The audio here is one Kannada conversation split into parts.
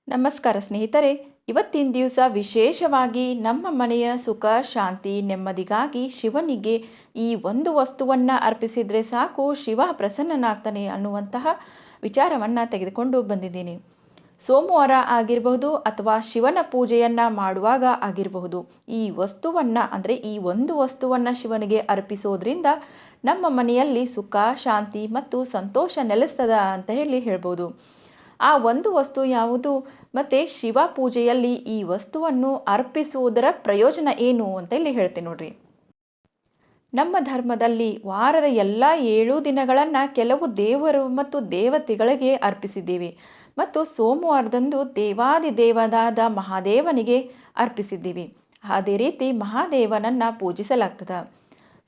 ನಮಸ್ಕಾರ ಸ್ನೇಹಿತರೆ. ಇವತ್ತಿನ ದಿವಸ ವಿಶೇಷವಾಗಿ ನಮ್ಮ ಮನೆಯ ಸುಖ ಶಾಂತಿ ನೆಮ್ಮದಿಗಾಗಿ ಶಿವನಿಗೆ ಈ ಒಂದು ವಸ್ತುವನ್ನು ಅರ್ಪಿಸಿದರೆ ಸಾಕು, ಶಿವ ಪ್ರಸನ್ನನಾಗ್ತಾನೆ ಅನ್ನುವಂತಹ ವಿಚಾರವನ್ನು ತೆಗೆದುಕೊಂಡು ಬಂದಿದ್ದೀನಿ. ಸೋಮವಾರ ಆಗಿರಬಹುದು ಅಥವಾ ಶಿವನ ಪೂಜೆಯನ್ನು ಮಾಡುವಾಗ ಆಗಿರಬಹುದು, ಈ ವಸ್ತುವನ್ನು ಅಂದರೆ ಈ ಒಂದು ವಸ್ತುವನ್ನು ಶಿವನಿಗೆ ಅರ್ಪಿಸೋದ್ರಿಂದ ನಮ್ಮ ಮನೆಯಲ್ಲಿ ಸುಖ ಶಾಂತಿ ಮತ್ತು ಸಂತೋಷ ನೆಲೆಸ್ತದ ಅಂತ ಹೇಳ್ಬೋದು. ಆ ಒಂದು ವಸ್ತು ಯಾವುದು ಮತ್ತು ಶಿವ ಪೂಜೆಯಲ್ಲಿ ಈ ವಸ್ತುವನ್ನು ಅರ್ಪಿಸುವುದರ ಪ್ರಯೋಜನ ಏನು ಅಂತ ಇಲ್ಲಿ ಹೇಳ್ತೀನಿ ನೋಡ್ರಿ. ನಮ್ಮ ಧರ್ಮದಲ್ಲಿ ವಾರದ ಎಲ್ಲ 7 ದಿನಗಳನ್ನು ಕೆಲವು ದೇವರು ಮತ್ತು ದೇವತೆಗಳಿಗೆ ಅರ್ಪಿಸಿದ್ದೀವಿ ಮತ್ತು ಸೋಮವಾರದಂದು ದೇವಾದಿದೇವನಾದ ಮಹಾದೇವನಿಗೆ ಅರ್ಪಿಸಿದ್ದೀವಿ. ಅದೇ ರೀತಿ ಮಹಾದೇವನನ್ನು ಪೂಜಿಸಲಾಗ್ತದೆ.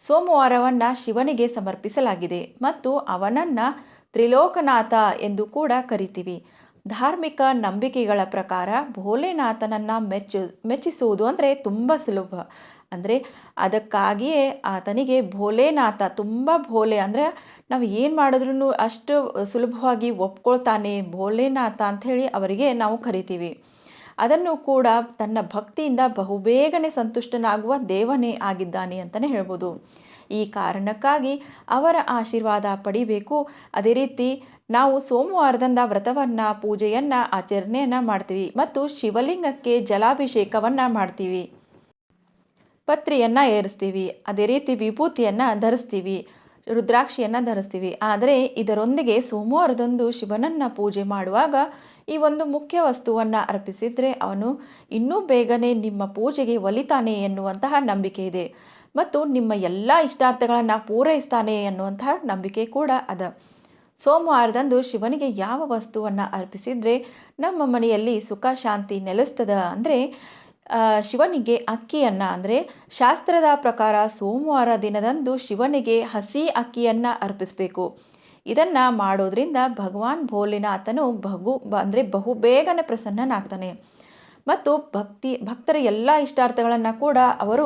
ಸೋಮವಾರವನ್ನು ಶಿವನಿಗೆ ಸಮರ್ಪಿಸಲಾಗಿದೆ ಮತ್ತು ಅವನನ್ನು ತ್ರಿಲೋಕನಾಥ ಎಂದು ಕೂಡ ಕರಿತೀವಿ. ಧಾರ್ಮಿಕ ನಂಬಿಕೆಗಳ ಪ್ರಕಾರ ಭೋಲೆನಾಥನನ್ನು ಮೆಚ್ಚಿಸುವುದು ಅಂದರೆ ತುಂಬ ಸುಲಭ. ಅಂದರೆ ಅದಕ್ಕಾಗಿಯೇ ಆತನಿಗೆ ಭೋಲೆನಾಥ, ತುಂಬ ಭೋಲೆ ಅಂದರೆ ನಾವು ಏನು ಮಾಡಿದ್ರೂ ಅಷ್ಟು ಸುಲಭವಾಗಿ ಒಪ್ಕೊಳ್ತಾನೆ ಭೋಲೆನಾಥ ಅಂಥೇಳಿ ಅವರಿಗೆ ನಾವು ಕರಿತೀವಿ. ಅದನ್ನು ಕೂಡ ತನ್ನ ಭಕ್ತಿಯಿಂದ ಬಹುಬೇಗನೆ ಸಂತುಷ್ಟನಾಗುವ ದೇವನೇ ಆಗಿದ್ದಾನೆ ಅಂತಲೇ ಹೇಳ್ಬೋದು. ಈ ಕಾರಣಕ್ಕಾಗಿ ಅವರ ಆಶೀರ್ವಾದ ಪಡಿಬೇಕು. ಅದೇ ರೀತಿ ನಾವು ಸೋಮವಾರದಿಂದ ವ್ರತವನ್ನು ಪೂಜೆಯನ್ನು ಆಚರಣೆಯನ್ನು ಮಾಡ್ತೀವಿ ಮತ್ತು ಶಿವಲಿಂಗಕ್ಕೆ ಜಲಾಭಿಷೇಕವನ್ನು ಮಾಡ್ತೀವಿ, ಪತ್ರಿಯನ್ನು ಏರಿಸ್ತೀವಿ, ಅದೇ ರೀತಿ ವಿಭೂತಿಯನ್ನು ಧರಿಸ್ತೀವಿ, ರುದ್ರಾಕ್ಷಿಯನ್ನು ಧರಿಸ್ತೀವಿ. ಆದರೆ ಇದರೊಂದಿಗೆ ಸೋಮವಾರದಂದು ಶಿವನನ್ನು ಪೂಜೆ ಮಾಡುವಾಗ ಈ ಒಂದು ಮುಖ್ಯ ವಸ್ತುವನ್ನು ಅರ್ಪಿಸಿದರೆ ಅವನು ಇನ್ನೂ ಬೇಗನೆ ನಿಮ್ಮ ಪೂಜೆಗೆ ಒಲಿತಾನೆ ಎನ್ನುವಂತಹ ನಂಬಿಕೆ ಇದೆ ಮತ್ತು ನಿಮ್ಮ ಎಲ್ಲ ಇಷ್ಟಾರ್ಥಗಳನ್ನು ಪೂರೈಸ್ತಾನೆ ಎನ್ನುವಂತಹ ನಂಬಿಕೆ ಕೂಡ ಅದ. ಸೋಮವಾರದಂದು ಶಿವನಿಗೆ ಯಾವ ವಸ್ತುವನ್ನು ಅರ್ಪಿಸಿದರೆ ನಮ್ಮ ಮನೆಯಲ್ಲಿ ಸುಖ ಶಾಂತಿ ನೆಲೆಸ್ತದ ಅಂದರೆ ಶಿವನಿಗೆ ಅಕ್ಕಿಯನ್ನು, ಅಂದರೆ ಶಾಸ್ತ್ರದ ಪ್ರಕಾರ ಸೋಮವಾರ ದಿನದಂದು ಶಿವನಿಗೆ ಹಸಿ ಅಕ್ಕಿಯನ್ನು ಅರ್ಪಿಸಬೇಕು. ಇದನ್ನು ಮಾಡೋದ್ರಿಂದ ಭಗವಾನ್ ಭೋಲೆನಾಥನು ಬಹುಬೇಗನೆ ಪ್ರಸನ್ನನಾಗ್ತಾನೆ ಮತ್ತು ಭಕ್ತರ ಎಲ್ಲ ಇಷ್ಟಾರ್ಥಗಳನ್ನು ಕೂಡ ಅವರು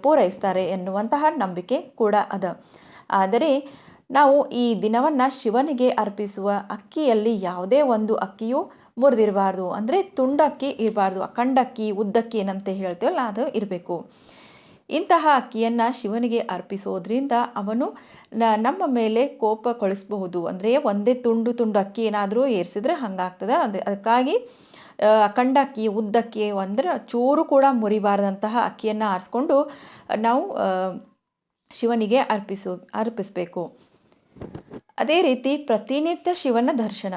ಪೂರೈಸ್ತಾರೆ ಎನ್ನುವಂತಹ ನಂಬಿಕೆ ಕೂಡ ಅದ. ಆದರೆ ನಾವು ಈ ದಿನವನ್ನು ಶಿವನಿಗೆ ಅರ್ಪಿಸುವ ಅಕ್ಕಿಯಲ್ಲಿ ಯಾವುದೇ ಒಂದು ಅಕ್ಕಿಯೂ ಮುರಿದಿರಬಾರ್ದು, ಅಂದರೆ ತುಂಡಕ್ಕಿ ಇರಬಾರ್ದು, ಅಖಂಡಕ್ಕಿ ಉದ್ದಕ್ಕಿ ಏನಂತ ಹೇಳ್ತೀವಲ್ಲ ಅದು ಇರಬೇಕು. ಇಂತಹ ಅಕ್ಕಿಯನ್ನು ಶಿವನಿಗೆ ಅರ್ಪಿಸೋದ್ರಿಂದ ಅವನು ನಮ್ಮ ಮೇಲೆ ಕೋಪ ಕಳಿಸಬಹುದು. ಅಂದರೆ ಒಂದೇ ತುಂಡು ಅಕ್ಕಿ ಏನಾದರೂ ಏರಿಸಿದ್ರೆ ಹಂಗಾಗ್ತದೆ. ಅದಕ್ಕಾಗಿ ಅಖಂಡಕ್ಕಿ ಉದ್ದಕ್ಕಿ ಅಂದರೆ ಚೂರು ಕೂಡ ಮುರಿಬಾರ್ದಂತಹ ಅಕ್ಕಿಯನ್ನು ಆರಿಸ್ಕೊಂಡು ನಾವು ಶಿವನಿಗೆ ಅರ್ಪಿಸಬೇಕು. ಅದೇ ರೀತಿ ಪ್ರತಿನಿತ್ಯ ಶಿವನ ದರ್ಶನ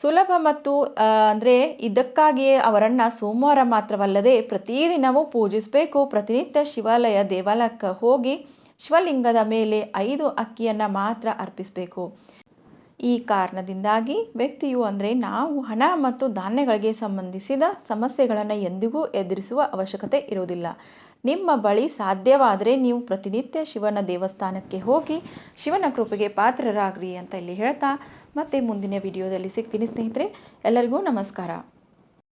ಸುಲಭ ಮತ್ತು ಅಂದರೆ ಇದಕ್ಕಾಗಿಯೇ ಅವರನ್ನು ಸೋಮವಾರ ಮಾತ್ರವಲ್ಲದೆ ಪ್ರತಿದಿನವೂ ಪೂಜಿಸಬೇಕು. ಪ್ರತಿನಿತ್ಯ ಶಿವಾಲಯ ದೇವಾಲಯಕ್ಕೆ ಹೋಗಿ ಶಿವಲಿಂಗದ ಮೇಲೆ 5 ಅಕ್ಕಿಯನ್ನು ಮಾತ್ರ ಅರ್ಪಿಸಬೇಕು. ಈ ಕಾರಣದಿಂದಾಗಿ ವ್ಯಕ್ತಿಯು ಅಂದರೆ ನಾವು ಹಣ ಮತ್ತು ಧಾನ್ಯಗಳಿಗೆ ಸಂಬಂಧಿಸಿದ ಸಮಸ್ಯೆಗಳನ್ನು ಎಂದಿಗೂ ಎದುರಿಸುವ ಅವಶ್ಯಕತೆ ಇರುವುದಿಲ್ಲ. ನಿಮ್ಮ ಬಳಿ ಸಾಧ್ಯವಾದರೆ ನೀವು ಪ್ರತಿನಿತ್ಯ ಶಿವನ ದೇವಸ್ಥಾನಕ್ಕೆ ಹೋಗಿ ಶಿವನ ಕೃಪೆಗೆ ಪಾತ್ರರಾಗ್ರಿ ಅಂತ ಇಲ್ಲಿ ಹೇಳ್ತಾ ಮತ್ತೆ ಮುಂದಿನ ವಿಡಿಯೋದಲ್ಲಿ ಸಿಗ್ತೀನಿ ಸ್ನೇಹಿತರೆ. ಎಲ್ಲರಿಗೂ ನಮಸ್ಕಾರ.